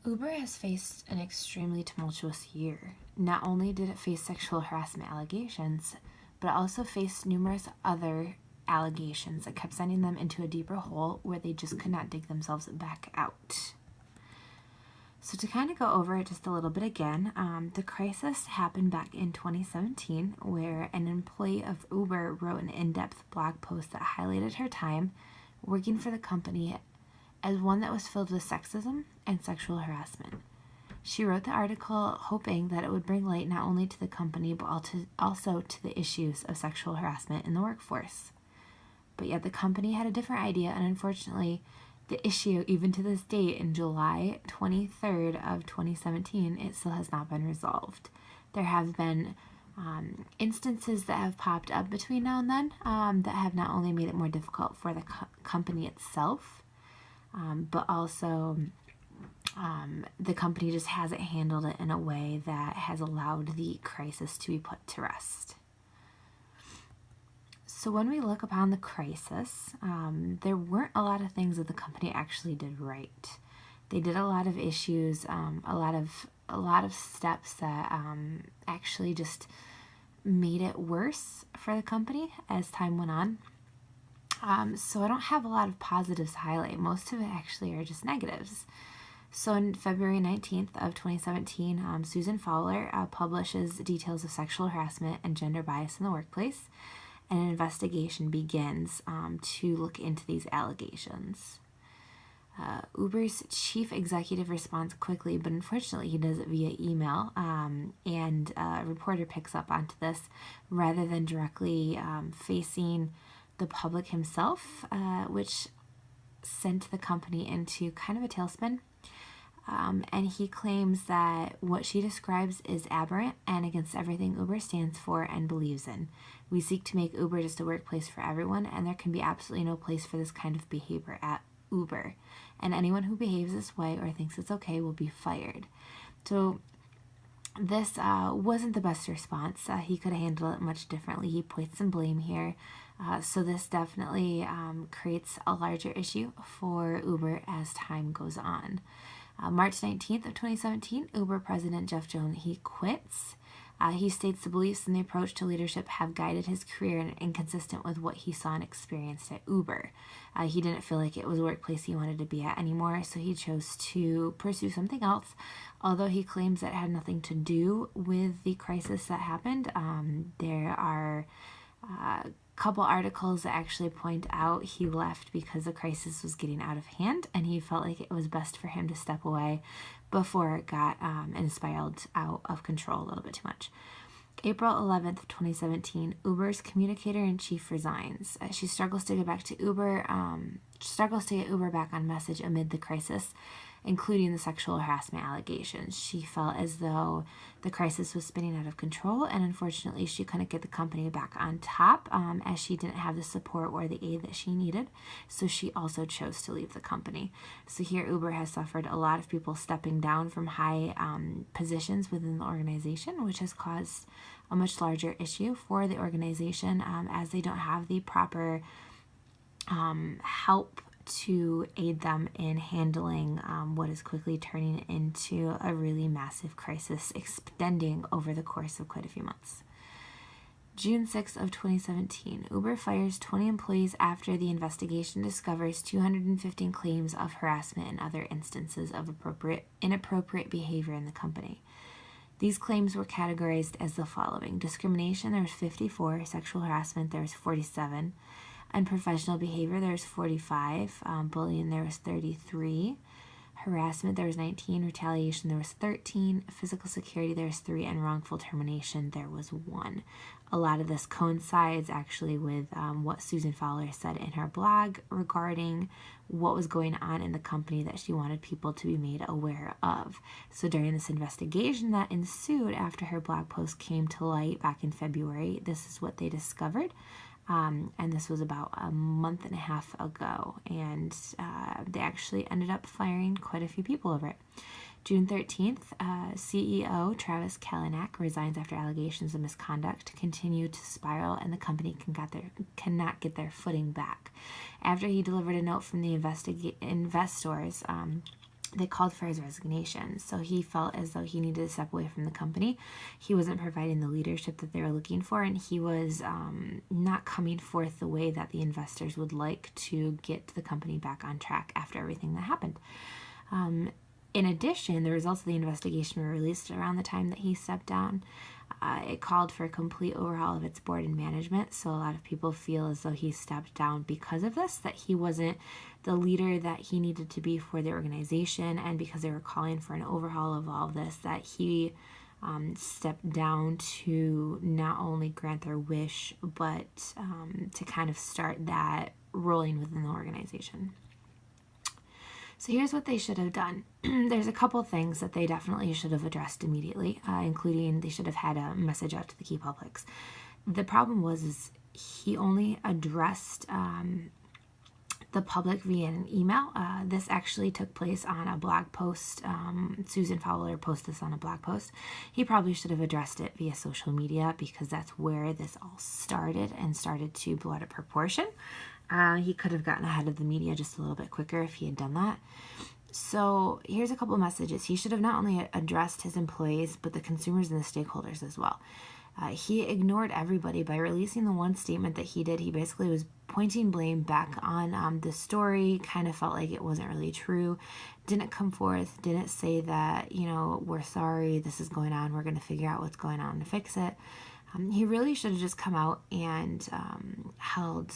Uber has faced an extremely tumultuous year. Not only did it face sexual harassment allegations, but it also faced numerous other allegations that kept sending them into a deeper hole where they just could not dig themselves back out. So to kind of go over it just a little bit again, the crisis happened back in 2017 where an employee of Uber wrote an in-depth blog post that highlighted her time working for the company as one that was filled with sexism and sexual harassment. She wrote the article hoping that it would bring light not only to the company but also to the issues of sexual harassment in the workforce. But yet the company had a different idea, and unfortunately, the issue, even to this date, in July 23rd of 2017, it still has not been resolved. There have been instances that have popped up between now and then that have not only made it more difficult for the company itself, but also the company just hasn't handled it in a way that has allowed the crisis to be put to rest. So when we look upon the crisis, there weren't a lot of things that the company actually did right. They did a lot of issues, a lot of steps that actually just made it worse for the company as time went on. So I don't have a lot of positives to highlight. Most of it actually are just negatives. So on February 19th of 2017, Susan Fowler publishes details of sexual harassment and gender bias in the workplace, and an investigation begins to look into these allegations. Uber's chief executive responds quickly, but unfortunately he does it via email, and a reporter picks up onto this rather than directly facing the public himself, which sent the company into kind of a tailspin. And he claims that what she describes is aberrant and against everything Uber stands for and believes in. We seek to make Uber just a workplace for everyone, and there can be absolutely no place for this kind of behavior at Uber. And anyone who behaves this way or thinks it's okay will be fired. So this wasn't the best response. He could have handled it much differently. He points some blame here. So this definitely creates a larger issue for Uber as time goes on. March 19th of 2017, Uber president Jeff Jones, he quits. He states the beliefs and the approach to leadership have guided his career and inconsistent with what he saw and experienced at Uber. He didn't feel like it was a workplace he wanted to be at anymore, so he chose to pursue something else. Although he claims that it had nothing to do with the crisis that happened, there are couple articles that actually point out he left because the crisis was getting out of hand and he felt like it was best for him to step away before it got and spiraled out of control a little bit too much. April 11th, 2017, Uber's communicator-in-chief resigns. She struggles to get back to Uber, struggles to get Uber back on message amid the crisis, including the sexual harassment allegations. She felt as though the crisis was spinning out of control, and unfortunately she couldn't get the company back on top as she didn't have the support or the aid that she needed, so she also chose to leave the company. So here Uber has suffered a lot of people stepping down from high positions within the organization, which has caused a much larger issue for the organization as they don't have the proper help to aid them in handling what is quickly turning into a really massive crisis extending over the course of quite a few months. June 6th of 2017, Uber fires 20 employees after the investigation discovers 215 claims of harassment and other instances of inappropriate behavior in the company. These claims were categorized as the following. Discrimination, there was 54. Sexual harassment, there was 47. Unprofessional behavior, there was 45. Bullying, there was 33. Harassment, there was 19. Retaliation, there was 13. Physical security, there was 3. And wrongful termination, there was 1. A lot of this coincides actually with what Susan Fowler said in her blog regarding what was going on in the company that she wanted people to be made aware of. So during this investigation that ensued after her blog post came to light back in February, this is what they discovered. And this was about a month and a half ago, and they actually ended up firing quite a few people over it. June 13th, CEO Travis Kalanick resigns after allegations of misconduct continue to spiral, and the company cannot get their footing back. After he delivered a note from the investors they called for his resignation. So he felt as though he needed to step away from the company. He wasn't providing the leadership that they were looking for, and he was not coming forth the way that the investors would like to get the company back on track after everything that happened. In addition, the results of the investigation were released around the time that he stepped down. It called for a complete overhaul of its board and management, so a lot of people feel as though he stepped down because of this, that he wasn't the leader that he needed to be for the organization, and because they were calling for an overhaul of all of this, that he stepped down to not only grant their wish, but to kind of start that rolling within the organization. So here's what they should have done. There's a couple things that they definitely should have addressed immediately, including they should have had a message out to the key publics. The problem is he only addressed the public via an email. This actually took place on a blog post. Susan Fowler posted this on a blog post. He probably should have addressed it via social media because that's where this all started and started to blow out of proportion. He could have gotten ahead of the media just a little bit quicker if he had done that. So here's a couple messages. He should have not only addressed his employees, but the consumers and the stakeholders as well. He ignored everybody by releasing the one statement that he did. He basically was pointing blame back on the story, kind of felt like it wasn't really true, didn't come forth, didn't say that, we're sorry, this is going on, we're going to figure out what's going on to fix it. He really should have just come out and held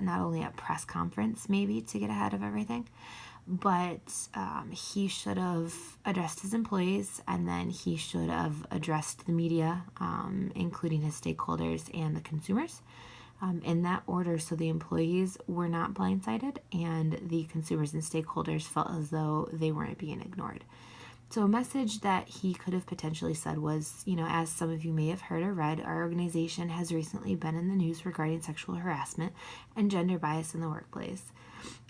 not only a press conference maybe to get ahead of everything, but he should have addressed his employees, and then he should have addressed the media, including his stakeholders and the consumers, in that order, so the employees were not blindsided and the consumers and stakeholders felt as though they weren't being ignored. So a message that he could have potentially said was, as some of you may have heard or read, our organization has recently been in the news regarding sexual harassment and gender bias in the workplace.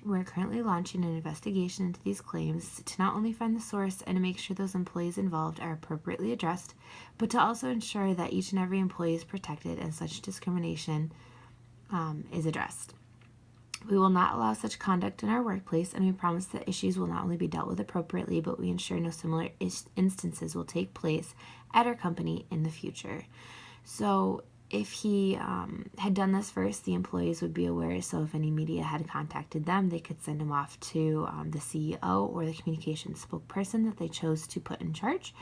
We're currently launching an investigation into these claims to not only find the source and to make sure those employees involved are appropriately addressed, but to also ensure that each and every employee is protected and such discrimination is addressed. We will not allow such conduct in our workplace, and we promise that issues will not only be dealt with appropriately, but we ensure no similar instances will take place at our company in the future. So if he had done this first, the employees would be aware, so if any media had contacted them, they could send them off to the CEO or the communications spokesperson that they chose to put in charge.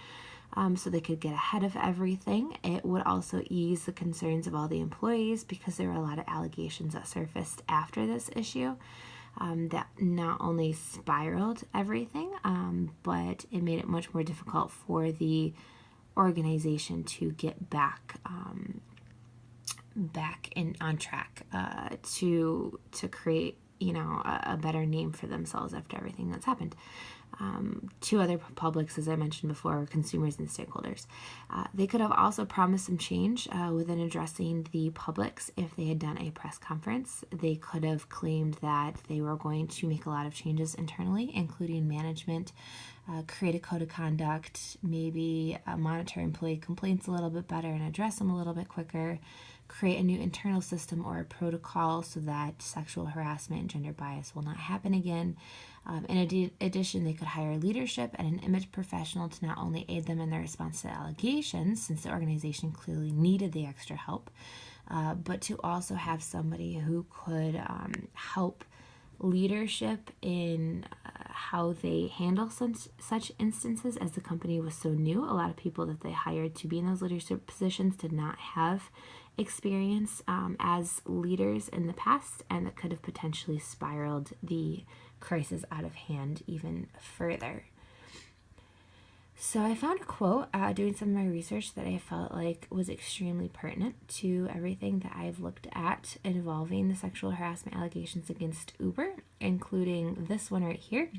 So they could get ahead of everything. It would also ease the concerns of all the employees because there were a lot of allegations that surfaced after this issue that not only spiraled everything, but it made it much more difficult for the organization to get back on track to create a better name for themselves after everything that's happened. Two other publics, as I mentioned before, were consumers and stakeholders. They could have also promised some change within addressing the publics if they had done a press conference. They could have claimed that they were going to make a lot of changes internally, including management, create a code of conduct, maybe monitor employee complaints a little bit better and address them a little bit quicker, create a new internal system or a protocol so that sexual harassment and gender bias will not happen again. In addition, they could hire leadership and an image professional to not only aid them in their response to allegations, since the organization clearly needed the extra help, but to also have somebody who could help leadership in how they handle such instances, as the company was so new. A lot of people that they hired to be in those leadership positions did not have experience as leaders in the past, and that could have potentially spiraled the crisis out of hand even further. So I found a quote doing some of my research that I felt like was extremely pertinent to everything that I've looked at involving the sexual harassment allegations against Uber, including this one right here,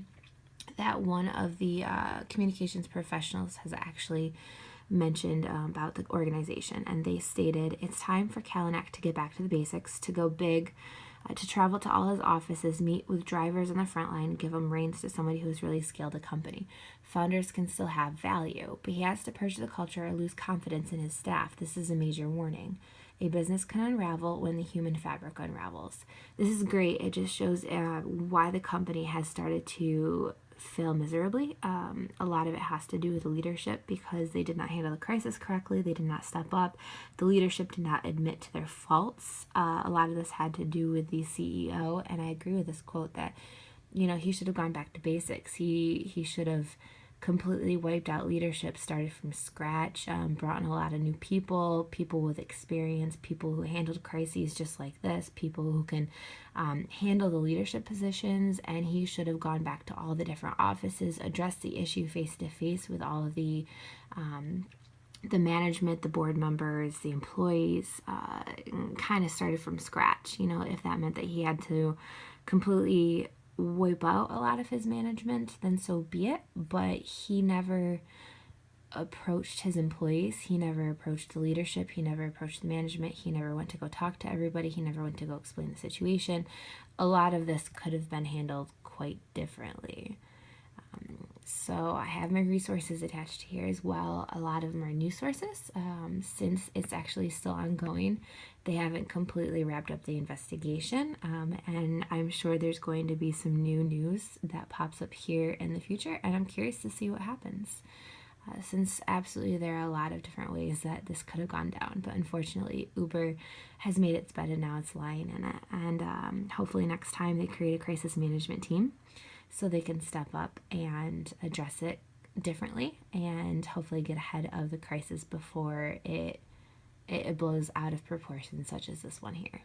that one of the communications professionals has actually mentioned about the organization, and they stated, "It's time for Kalanick to get back to the basics, to go big, to travel to all his offices, meet with drivers on the front line, give them reins to somebody who's really scaled a company. Founders can still have value, but he has to purge the culture or lose confidence in his staff. This is a major warning. A business can unravel when the human fabric unravels." This is great. It just shows why the company has started to fail miserably. A lot of it has to do with leadership because they did not handle the crisis correctly. They did not step up. The leadership did not admit to their faults. A lot of this had to do with the CEO, and I agree with this quote that, he should have gone back to basics. He should have completely wiped out leadership, started from scratch, brought in a lot of new people with experience, people who handled crises just like this, people who can handle the leadership positions, and he should have gone back to all the different offices, addressed the issue face to face with all of the management, the board members, the employees, kind of started from scratch. If that meant that he had to completely wipe out a lot of his management, then so be it. But he never approached his employees. He never approached the leadership. He never approached the management. He never went to go talk to everybody. He never went to go explain the situation. A lot of this could have been handled quite differently. So I have my resources attached here as well. A lot of them are news sources. Since it's actually still ongoing, they haven't completely wrapped up the investigation, and I'm sure there's going to be some new news that pops up here in the future, and I'm curious to see what happens. Since absolutely there are a lot of different ways that this could have gone down, but unfortunately Uber has made its bed and now it's lying in it, and hopefully next time they create a crisis management team so they can step up and address it differently and hopefully get ahead of the crisis before it blows out of proportion such as this one here.